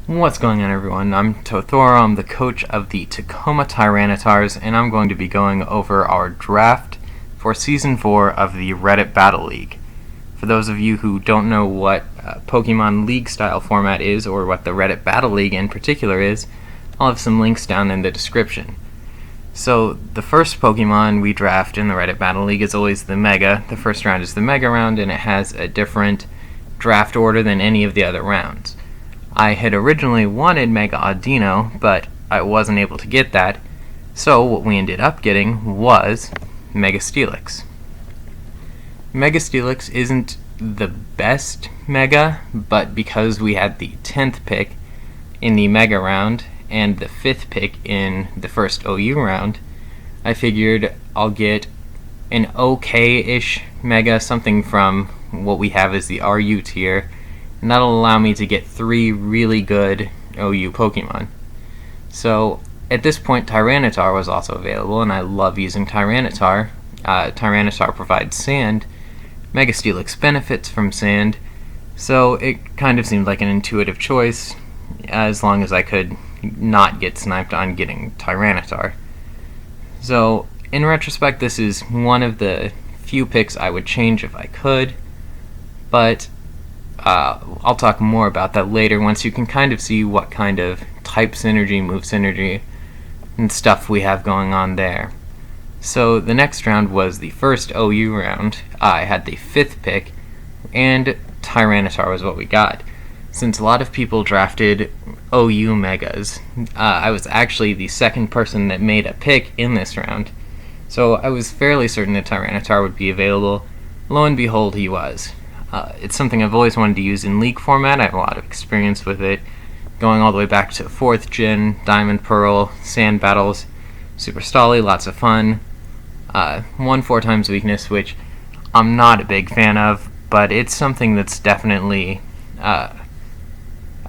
What's going on, everyone? I'm Tothoro. I'm the coach of the Tacoma Tyranitars, and I'm going to be going over our draft for Season 4 of the Reddit Battle League. For those of you who don't know what Pokemon League-style format is, or what the Reddit Battle League in particular is, I'll have some links down in the description. So, the first Pokemon we draft in the Reddit Battle League is always the Mega. The first round is the Mega round, and it has a different draft order than any of the other rounds. I had originally wanted Mega Audino, but I wasn't able to get that, so what we ended up getting was Mega Steelix. Mega Steelix isn't the best Mega, but because we had the 10th pick in the Mega round and the 5th pick in the first OU round, I figured I'll get an okay-ish Mega, something from what we have as the RU tier, and that'll allow me to get 3 really good OU Pokemon. So, at this point, Tyranitar was also available, and I love using Tyranitar. Tyranitar provides sand. Mega Steelix benefits from sand, so it kind of seemed like an intuitive choice, as long as I could not get sniped on getting Tyranitar. So, in retrospect, this is one of the few picks I would change if I could, but I'll talk more about that later once you can kind of see what kind of type synergy, move synergy, and stuff we have going on there. So the next round was the first OU round. I had the 5th pick, and Tyranitar was what we got. Since a lot of people drafted OU Megas, I was actually the second person that made a pick in this round, so I was fairly certain that Tyranitar would be available. Lo and behold, he was. It's something I've always wanted to use in League format. I have a lot of experience with it, going all the way back to 4th Gen, Diamond Pearl, Sand Battles, Super Stolly, lots of fun. 1 4x weakness, which I'm not a big fan of, but it's something that's definitely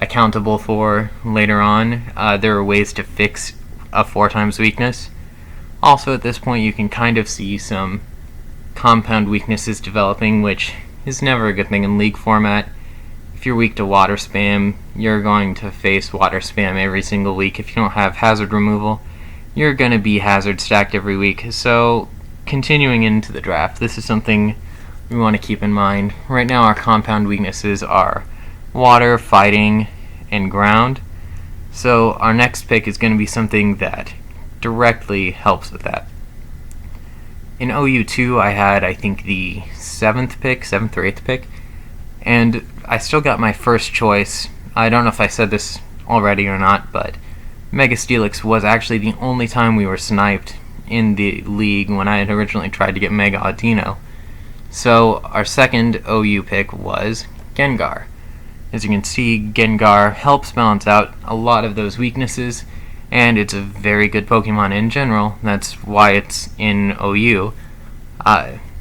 accountable for later on. There are ways to fix a 4x weakness. Also, at this point, you can kind of see some compound weaknesses developing, which is never a good thing in League format. If you're weak to water spam, you're going to face water spam every single week. If you don't have hazard removal, you're going to be hazard stacked every week. So, continuing into the draft, this is something we want to keep in mind. Right now, our compound weaknesses are water, fighting, and ground. So, our next pick is going to be something that directly helps with that. In OU2, I had, I think, the 7th or 8th pick, and I still got my first choice. I don't know if I said this already or not, but Mega Steelix was actually the only time we were sniped in the league when I had originally tried to get Mega Audino. So our second OU pick was Gengar. As you can see, Gengar helps balance out a lot of those weaknesses, and it's a very good Pokemon in general. That's why it's in OU.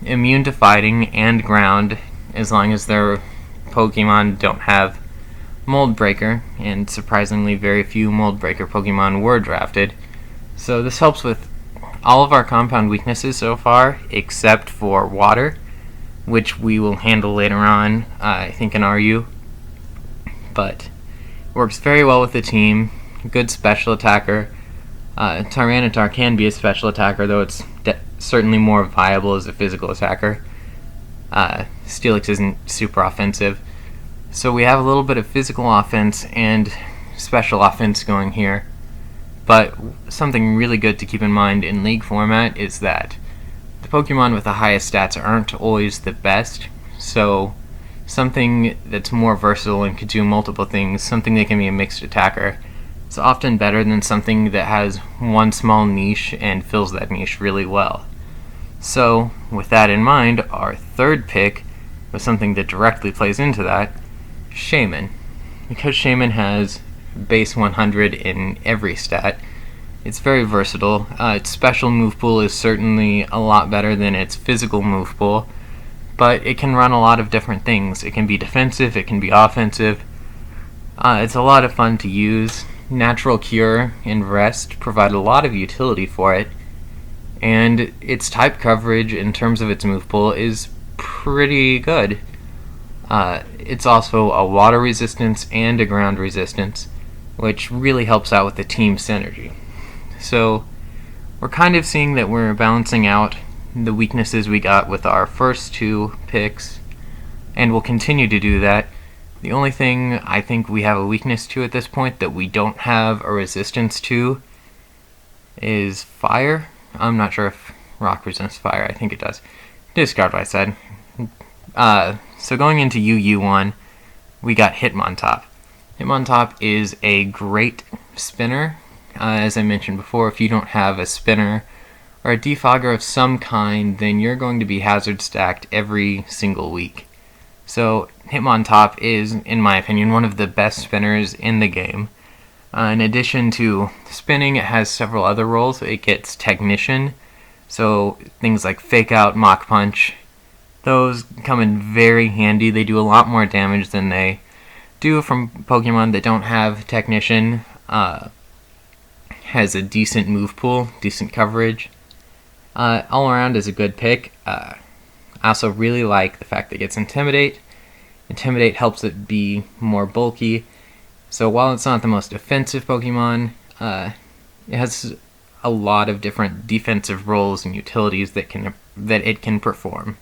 Immune to fighting and ground, as long as their Pokemon don't have Mold Breaker, and surprisingly very few Mold Breaker Pokemon were drafted. So this helps with all of our compound weaknesses so far, except for water, which we will handle later on, I think in RU. But works very well with the team. Good special attacker. Tyranitar can be a special attacker, though it's certainly more viable as a physical attacker. Steelix isn't super offensive. So we have a little bit of physical offense and special offense going here. But something really good to keep in mind in League format is that the Pokemon with the highest stats aren't always the best. So something that's more versatile and could do multiple things, something that can be a mixed attacker, it's often better than something that has one small niche and fills that niche really well. So, with that in mind, our third pick was something that directly plays into that, Shaman. Because Shaman has base 100 in every stat, it's very versatile. Its special move pool is certainly a lot better than its physical move pool, but it can run a lot of different things. It can be defensive, it can be offensive. It's a lot of fun to use. Natural Cure and Rest provide a lot of utility for it, and its type coverage in terms of its move pool is pretty good. It's also a water resistance and a ground resistance, which really helps out with the team synergy. So we're kind of seeing that we're balancing out the weaknesses we got with our first two picks, and we'll continue to do that. The only thing I think we have a weakness to at this point that we don't have a resistance to is fire. I'm not sure if rock resists fire. I think it does. Discard what I said. So going into UU1, we got Hitmontop. Hitmontop is a great spinner. As I mentioned before, if you don't have a spinner or a defogger of some kind, then you're going to be hazard stacked every single week. So Hitmontop is, in my opinion, one of the best spinners in the game. In addition to spinning, it has several other roles. It gets Technician, so things like Fake Out, Mach Punch, those come in very handy. They do a lot more damage than they do from Pokemon that don't have Technician. Has a decent move pool, decent coverage. All around is a good pick. I also really like the fact that it gets Intimidate. Intimidate helps it be more bulky. So while it's not the most offensive Pokemon, it has a lot of different defensive roles and utilities that it can perform.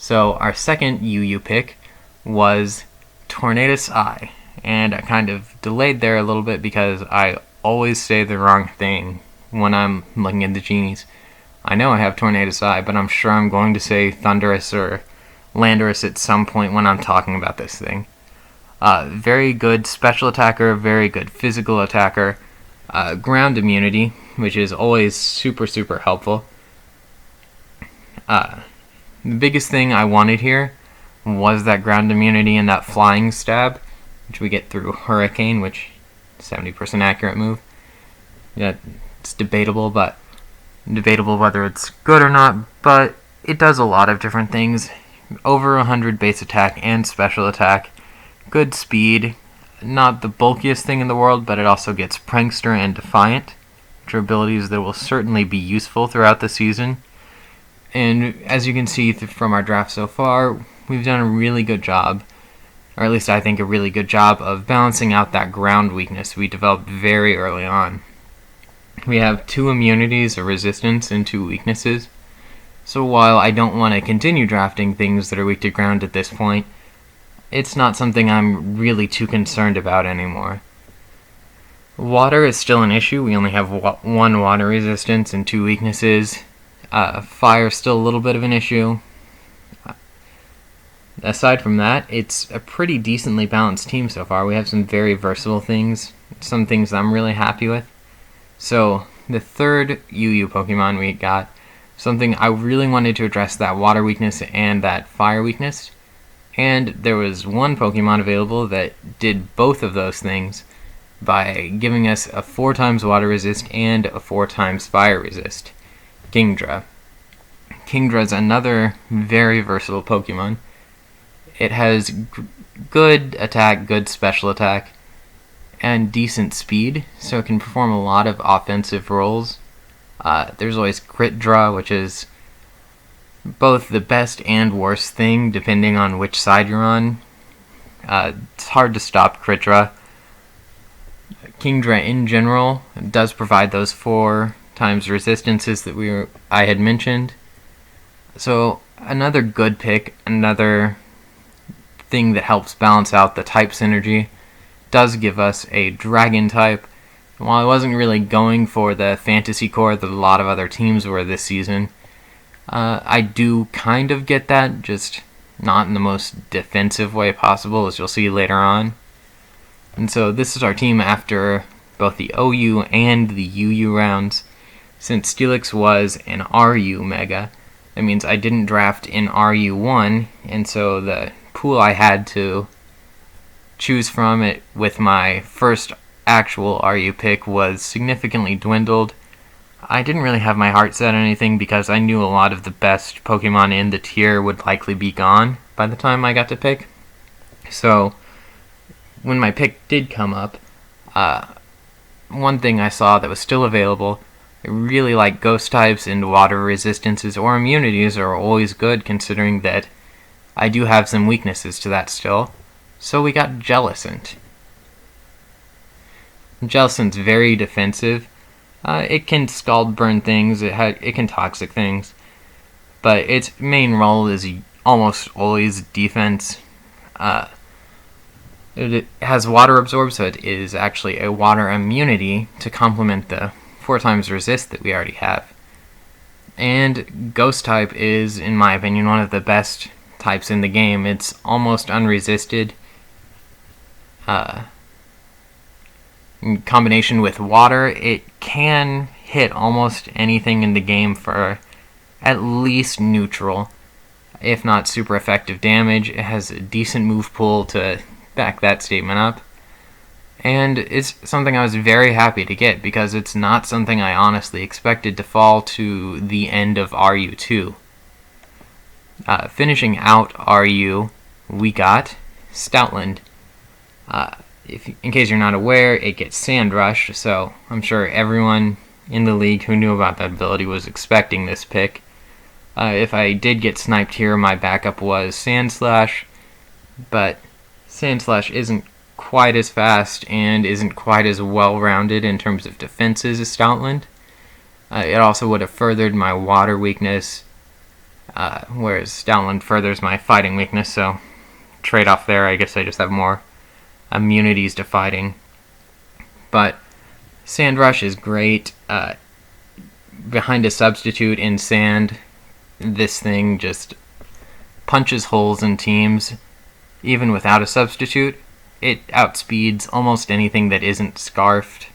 So our second UU pick was Tornadus Eye, and I kind of delayed there a little bit because I always say the wrong thing when I'm looking at the genies. I know I have Tornadus Eye, but I'm sure I'm going to say Thundurus or Landorus at some point when I'm talking about this thing. Very good special attacker, very good physical attacker, ground immunity, which is always super, super helpful. The biggest thing I wanted here was that ground immunity and that flying stab, which we get through Hurricane, which 70% accurate move. Yeah, it's debatable whether it's good or not, but it does a lot of different things. Over 100 base attack and special attack. Good speed. Not the bulkiest thing in the world, but it also gets Prankster and Defiant, which are abilities that will certainly be useful throughout the season. And as you can see from our draft so far, we've done a really good job, or at least I think a really good job, of balancing out that ground weakness we developed very early on. We have 2 immunities, a resistance, and 2 weaknesses. So while I don't want to continue drafting things that are weak to ground at this point, it's not something I'm really too concerned about anymore. Water is still an issue. We only have 1 water resistance and 2 weaknesses. Fire is still a little bit of an issue. Aside from that, it's a pretty decently balanced team so far. We have some very versatile things, some things I'm really happy with. So, the third UU Pokemon we got, something I really wanted to address, that water weakness and that fire weakness. And there was one Pokemon available that did both of those things by giving us a 4 times water resist and a 4 times fire resist. Kingdra. Kingdra is another very versatile Pokemon. It has good attack, good special attack, and decent speed, so it can perform a lot of offensive roles. There's always Crit Draw, which is both the best and worst thing, depending on which side you're on. It's hard to stop Crit Draw. Kingdra in general does provide those 4 times resistances that I had mentioned. So another good pick, another thing that helps balance out the type synergy, does give us a dragon type. While I wasn't really going for the fantasy core that a lot of other teams were this season, I do kind of get that, just not in the most defensive way possible, as you'll see later on. And so this is our team after both the OU and the UU rounds. Since Steelix was an RU Mega, that means I didn't draft in RU1, and so the pool I had to choose from it with my first actual RU pick was significantly dwindled. I didn't really have my heart set on anything because I knew a lot of the best Pokemon in the tier would likely be gone by the time I got to pick. So when my pick did come up, one thing I saw that was still available, I really like ghost types, and water resistances or immunities are always good, considering that I do have some weaknesses to that still. So we got Jellicent. Jellicent's very defensive. It can scald burn things, it can toxic things, but its main role is almost always defense. It has water absorb, so it is actually a water immunity to complement the 4 times resist that we already have. And Ghost type is, in my opinion, one of the best types in the game. It's almost unresisted. In combination with water, it can hit almost anything in the game for at least neutral, if not super effective damage. It has a decent move pool to back that statement up. And it's something I was very happy to get, because it's not something I honestly expected to fall to the end of RU2. Finishing out RU, we got Stoutland. In case you're not aware, it gets Sand Rush, so I'm sure everyone in the league who knew about that ability was expecting this pick. If I did get sniped here, my backup was Sand Slash, but Sand Slash isn't quite as fast and isn't quite as well-rounded in terms of defenses as Stoutland. It also would have furthered my water weakness, whereas Stoutland furthers my fighting weakness, so trade-off there. I guess I just have more immunities to fighting. But Sand Rush is great. Behind a substitute in sand, this thing just punches holes in teams. Even without a substitute, it outspeeds almost anything that isn't scarfed.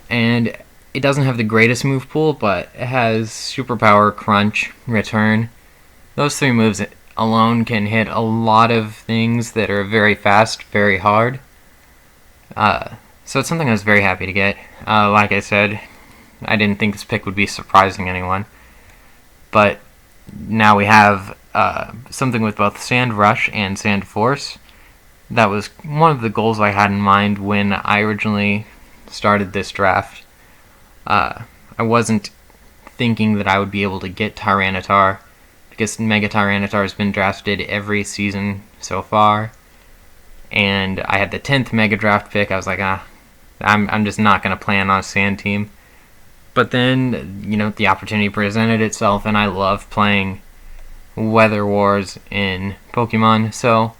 And it doesn't have the greatest move pool, but it has Superpower, Crunch, Return. Those 3 moves alone can hit a lot of things that are very fast, very hard. So it's something I was very happy to get. Like I said, I didn't think this pick would be surprising anyone. But now we have something with both Sand Rush and Sand Force. That was one of the goals I had in mind when I originally started this draft. I wasn't thinking that I would be able to get Tyranitar, because Mega Tyranitar has been drafted every season so far, and I had the 10th Mega Draft pick. I was like, I'm just not going to plan on a Sand team. But then, the opportunity presented itself, and I love playing Weather Wars in Pokemon, so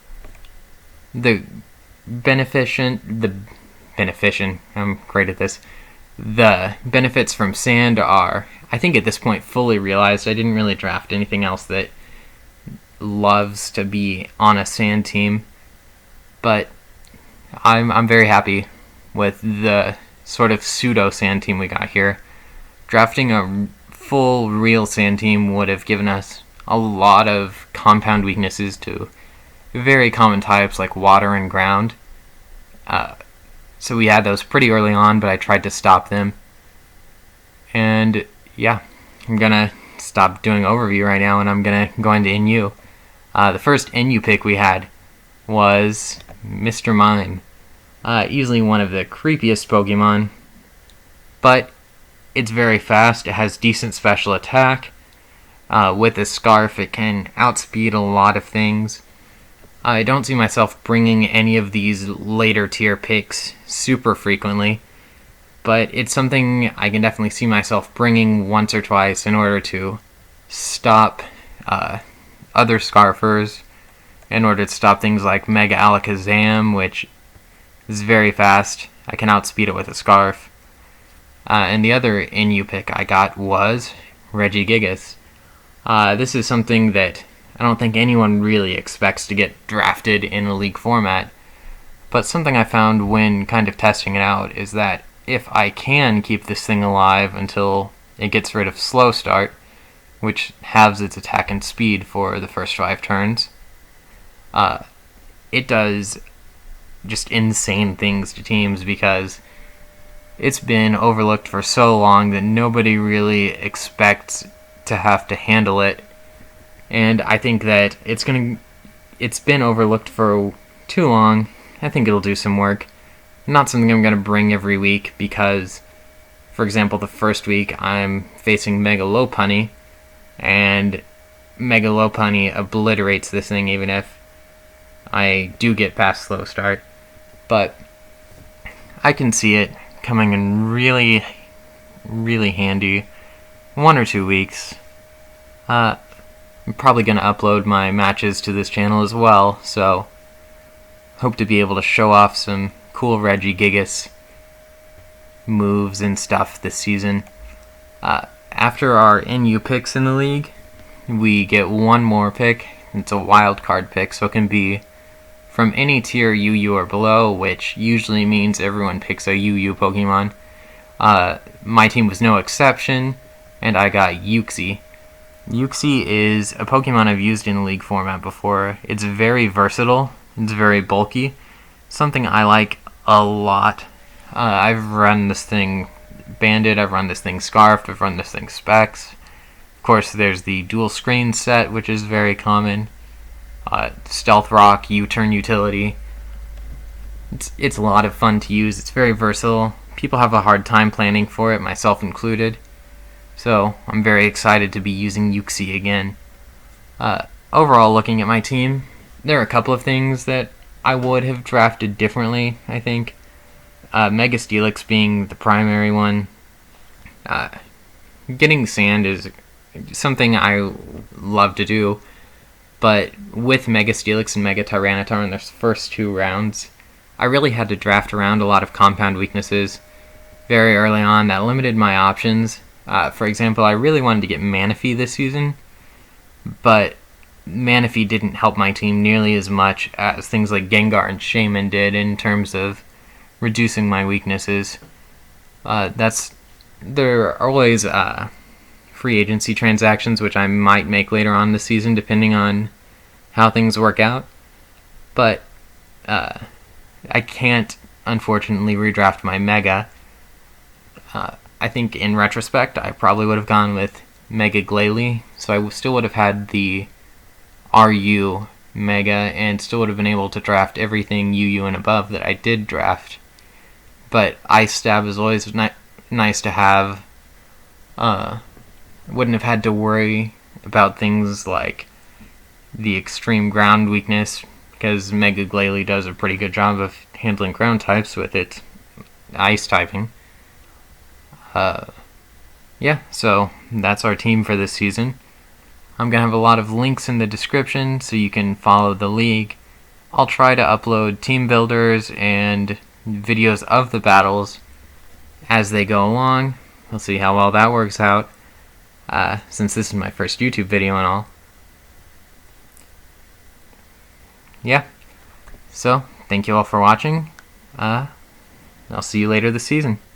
the beneficent, I'm great at this. The benefits from Sand are, I think at this point, fully realized. I didn't really draft anything else that loves to be on a Sand team, but I'm very happy with the sort of pseudo Sand team we got here. Drafting a full real Sand team would have given us a lot of compound weaknesses to very common types like water and ground. So we had those pretty early on, but I tried to stop them. And yeah, I'm gonna stop doing overview right now, and I'm gonna go into NU. The first NU pick we had was Mr. Mime. Easily one of the creepiest Pokemon, but it's very fast. It has decent special attack. With a Scarf, it can outspeed a lot of things. I don't see myself bringing any of these later tier picks super frequently, but it's something I can definitely see myself bringing once or twice in order to stop other Scarfers, in order to stop things like Mega Alakazam, which is very fast. I can outspeed it with a Scarf. And the other NU pick I got was Regigigas. This is something that I don't think anyone really expects to get drafted in a league format, but something I found when kind of testing it out is that if I can keep this thing alive until it gets rid of Slow Start, which halves its attack and speed for the first 5 turns, it does just insane things to teams, because it's been overlooked for so long that nobody really expects to have to handle it. And I think that it's been overlooked for too long. I think it'll do some work. Not something I'm going to bring every week, because, for example, the first week I'm facing Mega Lopunny, and Mega Lopunny obliterates this thing even if I do get past Slow Start. But I can see it coming in really, really handy 1 or 2 weeks. I'm probably going to upload my matches to this channel as well, so hope to be able to show off some cool Regigigas moves and stuff this season. After our NU picks in the league, we get one more pick. It's a wild card pick, so it can be from any tier UU or below, which usually means everyone picks a UU Pokemon. My team was no exception, and I got Uxie. Uxie is a Pokemon I've used in League format before. It's very versatile, it's very bulky, something I like a lot. I've run this thing Banded, I've run this thing Scarfed, I've run this thing Specs. Of course, there's the dual screen set, which is very common. Stealth Rock, U-turn utility. It's a lot of fun to use. It's very versatile. People have a hard time planning for it, myself included. So I'm very excited to be using Uxie again. Overall, looking at my team, there are a couple of things that I would have drafted differently, I think. Mega Steelix being the primary one. Getting Sand is something I love to do, but with Mega Steelix and Mega Tyranitar in their first 2 rounds, I really had to draft around a lot of compound weaknesses very early on that limited my options. For example, I really wanted to get Manaphy this season, but Manaphy didn't help my team nearly as much as things like Gengar and Shaman did in terms of reducing my weaknesses. There are always free agency transactions, which I might make later on this season, depending on how things work out. But I can't, unfortunately, redraft my Mega. I think in retrospect, I probably would have gone with Mega Glalie, so I still would have had the RU Mega and still would have been able to draft everything UU and above that I did draft. But Ice Stab is always nice to have. Wouldn't have had to worry about things like the extreme ground weakness, because Mega Glalie does a pretty good job of handling ground types with its ice typing. Yeah, so that's our team for this season. I'm going to have a lot of links in the description so you can follow the league. I'll try to upload team builders and videos of the battles as they go along. We'll see how well that works out, since this is my first YouTube video and all. Yeah, so thank you all for watching. I'll see you later this season.